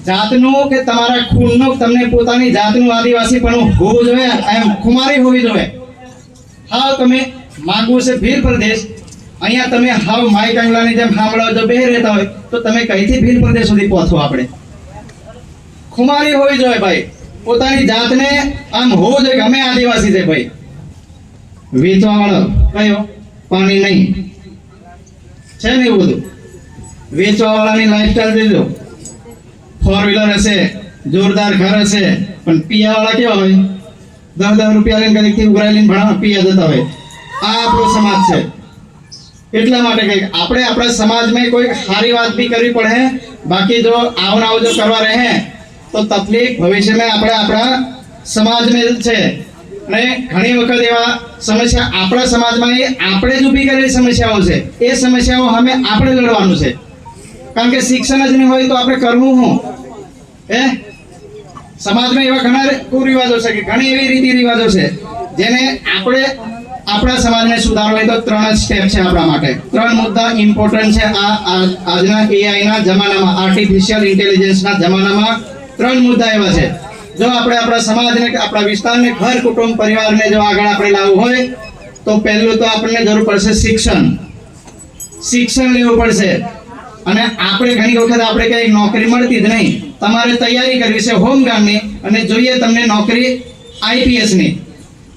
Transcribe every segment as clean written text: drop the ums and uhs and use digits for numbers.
જાતનું કે તમારા ખૂનનું તમને પોતાની જાતનું આદિવાસી પણ હોવું જોઈએ, એમ ખુમારી હોવી જોઈએ. હાવ તમે માગવું છે ભીલ પ્રદેશ, અહીંયા તમે હાવ માઈ કંગલાની જેમ સાંભળવા જો બેહી રહેતા હોય તો તમે કઈથી ભીલ પ્રદેશ સુધી પહોંચો? આપણે ખુમારી હોવી જોઈએ ભાઈ, પોતાની જાતને આમ હોવું જોઈએ કે અમે આદિવાસી છે ભાઈ. વેચવા વાળો કયો પાણી નહીં છે ને, એવું બધું વેચવા વાળાની લાઈફસ્ટાઈલ દેજો. 4 વ્હીલર હશે, જોરદાર ઘર હશે, પણ પીયા વાળા કેવા હોય? 10 રૂપિયા લઈને કદીકથી ઉઘરાઈ લઈને પીયા જતા હોય. આ આપણો સમાજ છે. એટલા માટે કઈક આપણે આપણા સમાજમાં કોઈ સારી વાત બી કરવી પડે, બાકી જો આવું જો કરવા રહે તો તકલીફ ભવિષ્યમાં આપણે આપણા સમાજમાં છે. અને ઘણી વખત એવા સમસ્યા આપણા સમાજમાં આપણે જ ઊભી કરેલી સમસ્યાઓ છે, એ સમસ્યાઓ સામે આપણે લડવાનું છે. કારણ કે શિક્ષણ જ નહીં હોય તો આપણે કરવું શું? સમાજમાં એવા ઘણા કુરિવાજો છે કે ઘણી એવી રીતિ રિવાજો છે જેને આપણે આપણા સમાજને સુધારવો હોય તો 3 જ સ્ટેપ છે આપણા માટે. 3 મુદ્દા ઇમ્પોર્ટન્ટ છે આજના AI ના જમાનામાં, આર્ટિફિશિયલ ઇન્ટેલિજન્સના જમાનામાં 3 મુદ્દા એવા છે. જો આપણે આપણા સમાજને, આપણા વિસ્તારને, ઘર, કુટુંબ, પરિવારને જો આગળ આપણે લાવવું હોય તો પહેલું તો આપણને જરૂર પડશે શિક્ષણ લેવું પડશે. અને આપણે ઘણી વખત આપણે કઈ નોકરી મળતી જ નહીં, તમારે તૈયારી કરવી છે હોમગાર્ડની, અને જોઈએ તમને નોકરી IPS ની.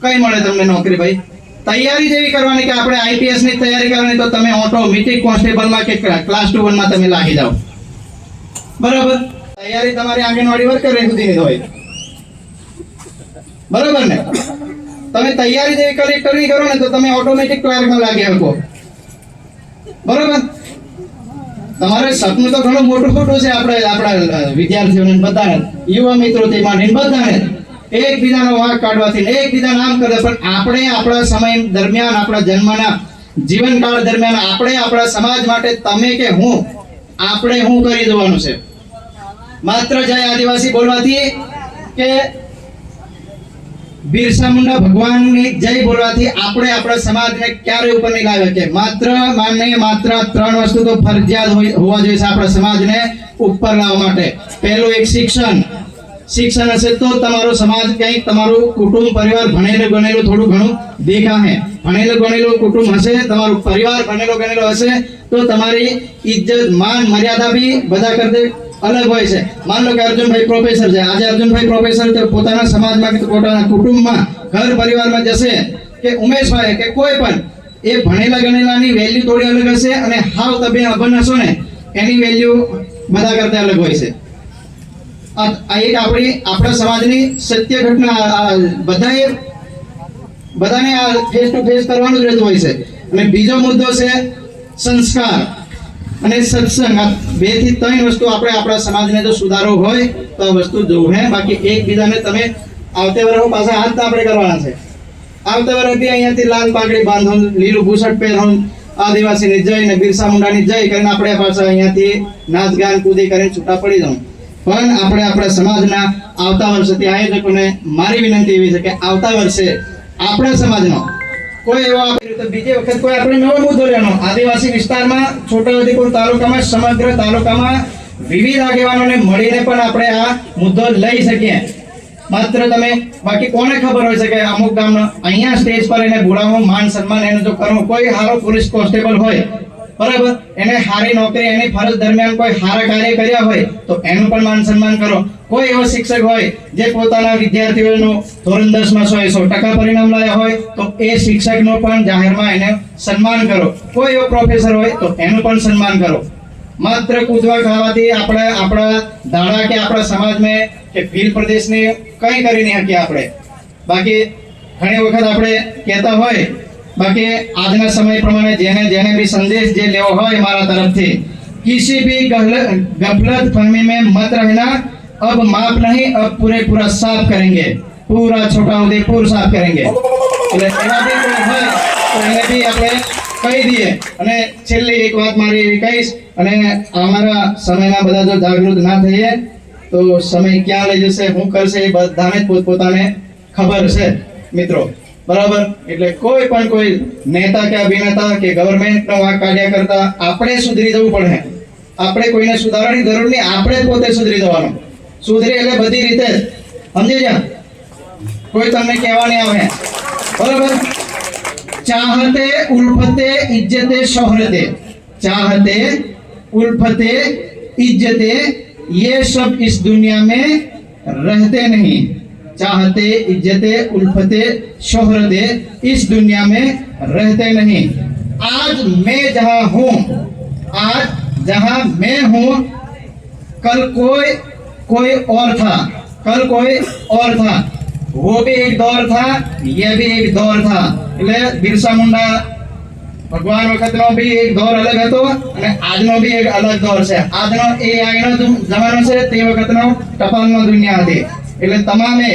કઈ મળે તમને નોકરી ભાઈ? તૈયારી જેવી કરવાની કે આપણે IPS ની તૈયારી કરવાની તો તમે ઓટોમેટિક કોન્સ્ટેબલમાં કે ક્લાસ 2 માં તમે લાગી જાઓ. બરાબર? તૈયારી તમારી આંગણવાડી વર્કર સુધીની હોય. બરાબર ને? તમે તૈયારી જેવી કલેક્ટરની કરો ને તો તમે ઓટોમેટિક ક્લાર્કમાં લાગી શકો. બરાબર? તમારે સપનું તો ઘણું મોટું છે. આપણા વિદ્યાર્થીઓને બધાને, યુવા મિત્રોથી માંડીને બધાને એકબીજાનો વાંક કાઢવાથી એકબીજા નામ કરે, પણ આપણે આપણા સમય દરમિયાન, આપણા જન્મના જીવનકાળ દરમિયાન આપણે આપણા સમાજ માટે તમે કે હું, આપણે હું કરી દેવાનું છે. માત્ર જય આદિવાસી બોલવાથી કે બિરસા મુંડા ભગવાનની જય બોલવાથી આપણે આપણા સમાજને ક્યારે ઉપર નહીં લાવે કે માત્ર 3 વસ્તુ તો ફરજિયાત હોવા જોઈએ આપણા સમાજને ઉપર લાવવા માટે. પહેલું એક શિક્ષણ હશે તો તમારો સમાજ કંઈક, તમારું કુટુંબ પરિવાર ભણેલું ગણેલું થોડું ઘણું દેખાશે. ભણેલું ગણેલું કુટુંબ હશે, તમારું પરિવાર ભણેલો ગણેલો હશે તો તમારી ઇજ્જત, માન, મર્યાદા બી બધા કરતે અલગ હોય છે. માન લો કે અર્જુનભાઈ પ્રોફેસર છે, આજે અર્જુનભાઈ પ્રોફેસર તો પોતાના સમાજમાં કે પોતાના કુટુંબમાં, ઘર પરિવારમાં જશે કે ઉમેશભાઈ કે કોઈ પણ, એ ભણેલા ગણેલાની વેલ્યુ થોડી અલગ હશે, અને હાવ તમે અભણ હશો ને એની વેલ્યુ બધા કરતા અલગ હોય છે. આ એક આપણા સમાજની સત્ય ઘટના, બધાને આ ફેસ ટુ ફેસ કરવાનું જ રહેતું હોય છે. અને બીજો મુદ્દો છે સંસ્કાર અને સત્સંગ. આ 2 થી 3 વસ્તુ આપણે આપણા સમાજને જો સુધારો હોય તો આ વસ્તુ જોવું હે. બાકી એકબીજાને તમે આવતે વર્ષ પાછા હાથ આપણે કરવાના છે. આવતે વર્ષ બી અહીંયાથી લાલ પાઘડી બાંધો, લીલું ભૂસટ પહેરો, આદિવાસીની જય ને બિરસા મુંડાની જય કરીને આપણે પાછા અહીંયાથી નાચ ગાન કૂદી કરીને છૂટા પડી જાઉં. પણ આપણે આપણા સમાજના આવતા વર્ષથી આયોજકોને મારી વિનંતી એવી છે કે આવતા વર્ષે આપણા સમાજનો કોઈ એવો બીજી વખત કોઈ આપણે નવો મુદ્દો લેવાનો. આદિવાસી વિસ્તારમાં, છોટાઉદેપુર તાલુકામાં, સમગ્ર તાલુકામાં વિવિધ આગેવાનોને મળીને પણ આપણે આ મુદ્દો લઈ શકીએ. માત્ર તમે, બાકી કોને ખબર હોય છે કે અમુક ગામનો અહીંયા સ્ટેજ પર એને બોલાવો, માન સન્માન એનું જો કરવું. કોઈ સારો પોલીસ કોન્સ્ટેબલ હોય, બરાબર, એને સારી નોકરી, એની ફરજ દરમિયાન કોઈ સારા કાર્ય કર્યા હોય તો એનું પણ માન સન્માન કરો. કોઈ એવો શિક્ષક હોય જે પોતાના વિદ્યાર્થીઓનું ધોરણ 10 માં 100% પરિણામ લાવ્યા હોય તો એ શિક્ષકનો પણ જાહેરમાં એને સન્માન કરો. કોઈ એવો પ્રોફેસર હોય તો એનું પણ સન્માન કરો. માત્ર કૂદવા ખાવાથી આપણે આપણા દાડા કે આપણા સમાજમાં કે ભીલ પ્રદેશને કંઈ કરી નહીં શકીએ આપણે. બાકી ઘણી વખત આપણે કહેતા હોય, બાકી આજના સમય પ્રમાણે જેને भी संदेश જે લેવો હોય મારા તરફથી, किसी भी गफलत फहमी में मत रहना, अब माफ नहीं अब पूरा साफ करेंगे, पूरा छोटाउदेपुर साफ करेंगे. એટલે એના બી કોઈ હોય તો એને બી આપણે કહી દઈએ. અને છેલ્લી એક વાત મારી એવી કહીશ, અને અમારા સમયના બધા જો જાગૃત ના થઈએ તો સમય ક્યાં લઈ જશે, શું કરશે એ બધાને જ પોતપોતાને ખબર છે મિત્રો. બરાબર? એટલે કોઈ નેતા કે અભિનેતા કે ગવર્મેન્ટનો વાંક કાઢ્યા કરતા આપણે સુધરી જવું પડે. આપણે કોઈને સુધારવાની જરૂર નહીં, આપણે પોતે સુધરી જવાનું. સુધરી એટલે બધી રીતે સમજી જા, કોઈ તમને કહેવા નહીં આવે, બરાબર. ચાહતે ઉલ્ફતે इज्जते शोहरते, चाहते उल्फते इज्जते ये सब इस दुनिया में रहते नहीं. चाहते इज्जते उल्फते शोहरते इस दुनिया में रहते नहीं. आज मैं जहां हूं, आज जहां मैं हूं, कल कोई और था, कल कोई और था. वो भी एक दौर था, ये भी एक दौर था. એટલે બિરસા મુંડા ભગવાન વખતનો બી એક દોર અલગ હતો અને આજનો બી એક અલગ દોર છે. આજનો AI નો જમાનો છે, તે વખતનો ટપાલનો દુનિયા હતી. એટલે તમામે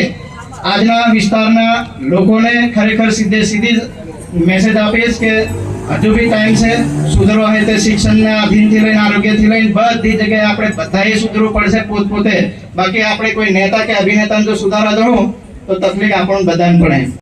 આજના વિસ્તારના લોકોને ખરેખર સીધી મેસેજ આપીશ કે હજુ બી ટાઈમ છે. સુધરવા હોય તે શિક્ષણના અધીનથી લઈને આરોગ્યથી લઈને બધી જગ્યાએ આપણે બધાએ સુધરવું પડશે પોતપોતે. બાકી આપણે કોઈ નેતા કે અભિનેતાને જો સુધારા દઉં તો તકલીફ આપણને બધાને પડે.